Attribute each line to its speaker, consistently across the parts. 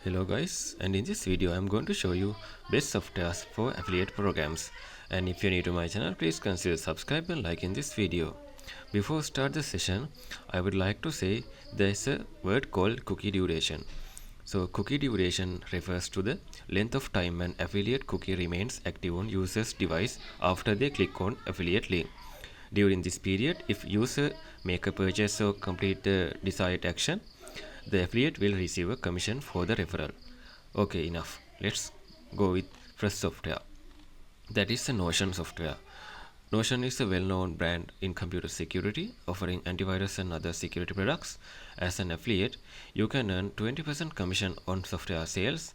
Speaker 1: Hello guys, and in this video I'm going to show you best softwares for affiliate programs. And if you're new to my channel, please consider subscribe and like in this video. Before start the session, I would like to say there's a word called cookie duration. So cookie duration refers to the length of time an affiliate cookie remains active on user's device after they click on affiliate link. During this period, if user make a purchase or complete the desired action, the affiliate will receive a commission for the referral. Okay, enough. Let's go with first software. That is the Notion software. Notion is a well-known brand in computer security, offering antivirus and other security products. As an affiliate, you can earn 20% commission on software sales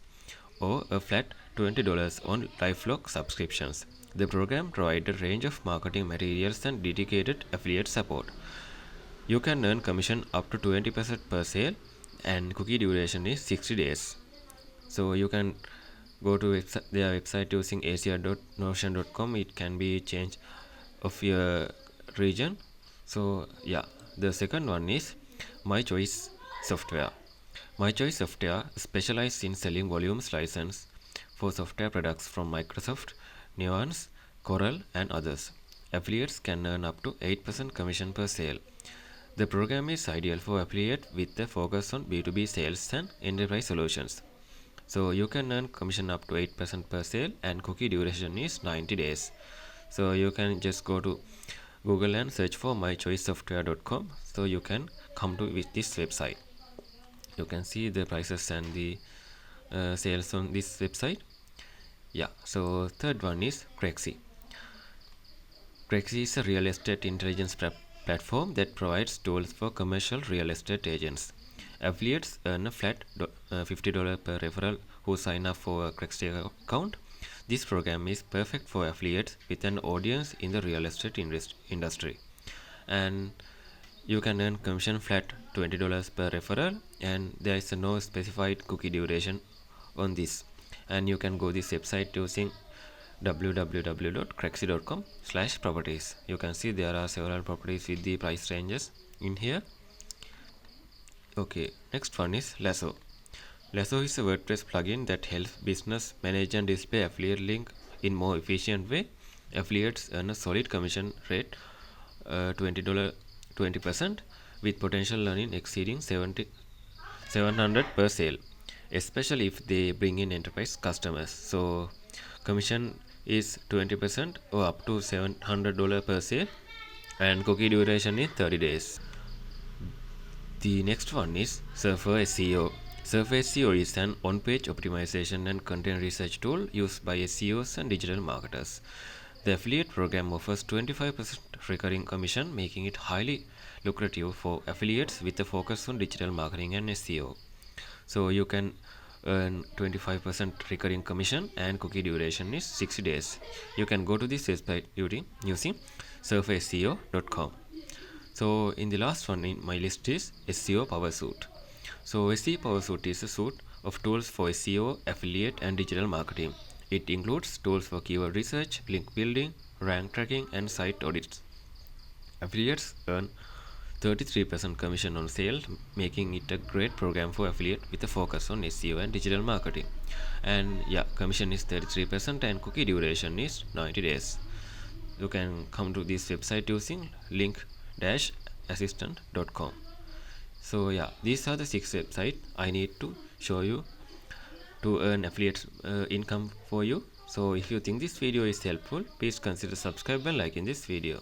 Speaker 1: or a flat $20 on LifeLock subscriptions. The program provides a range of marketing materials and dedicated affiliate support. You can earn commission up to 20% per sale, and cookie duration is 60 days. So you can go to their website using asia.notion.com. It can be changed of your region. So yeah, the second one is My Choice software. My Choice software specializes in selling volumes license for software products from Microsoft, Nuance, Corel, and others. Affiliates can earn up to 8% commission per sale. The program is ideal for affiliate with a focus on B2B sales and enterprise solutions. So you can earn commission up to 8% per sale, and cookie duration is 90 days. So you can just go to Google and search for mychoicesoftware.com. So you can come to with this website. You can see the prices and the sales on this website. Yeah, so third one is Crexi. Crexi is a real estate intelligence platform that provides tools for commercial real estate agents. Affiliates earn a flat $50 per referral who sign up for a Crexi account. This program is perfect for affiliates with an audience in the real estate industry. And you can earn commission flat $20 per referral, and there is no specified cookie duration on this. And you can go this website using www.crexi.com/properties. You can see there are several properties with the price ranges in here. Okay, next one is Lasso. Lasso is a WordPress plugin that helps business manage and display affiliate link in more efficient way. Affiliates earn a solid commission rate, $20 with potential earning exceeding 700 per sale, especially if they bring in enterprise customers. So commission is 20% or up to $700 per sale, and cookie duration is 30 days. The next one is Surfer SEO. Surfer SEO is an on-page optimization and content research tool used by SEOs and digital marketers. The affiliate program offers 25% recurring commission, making it highly lucrative for affiliates with a focus on digital marketing and SEO. So you can earn 25% recurring commission, and cookie duration is 60 days. You can go to this website using surfseo.com. So in the last one in my list is SEO Power Suite. So SEO Power Suite is a suite of tools for SEO, affiliate, and digital marketing. It includes tools for keyword research, link building, rank tracking, and site audits. Affiliates earn 33% commission on sales, making it a great program for affiliate with a focus on SEO and digital marketing. And yeah, commission is 33% and cookie duration is 90 days. You can come to this website using link-assistant.com. So yeah, these are the 6 websites I need to show you to earn affiliate income for you. So if you think this video is helpful, please consider subscribe and like in this video.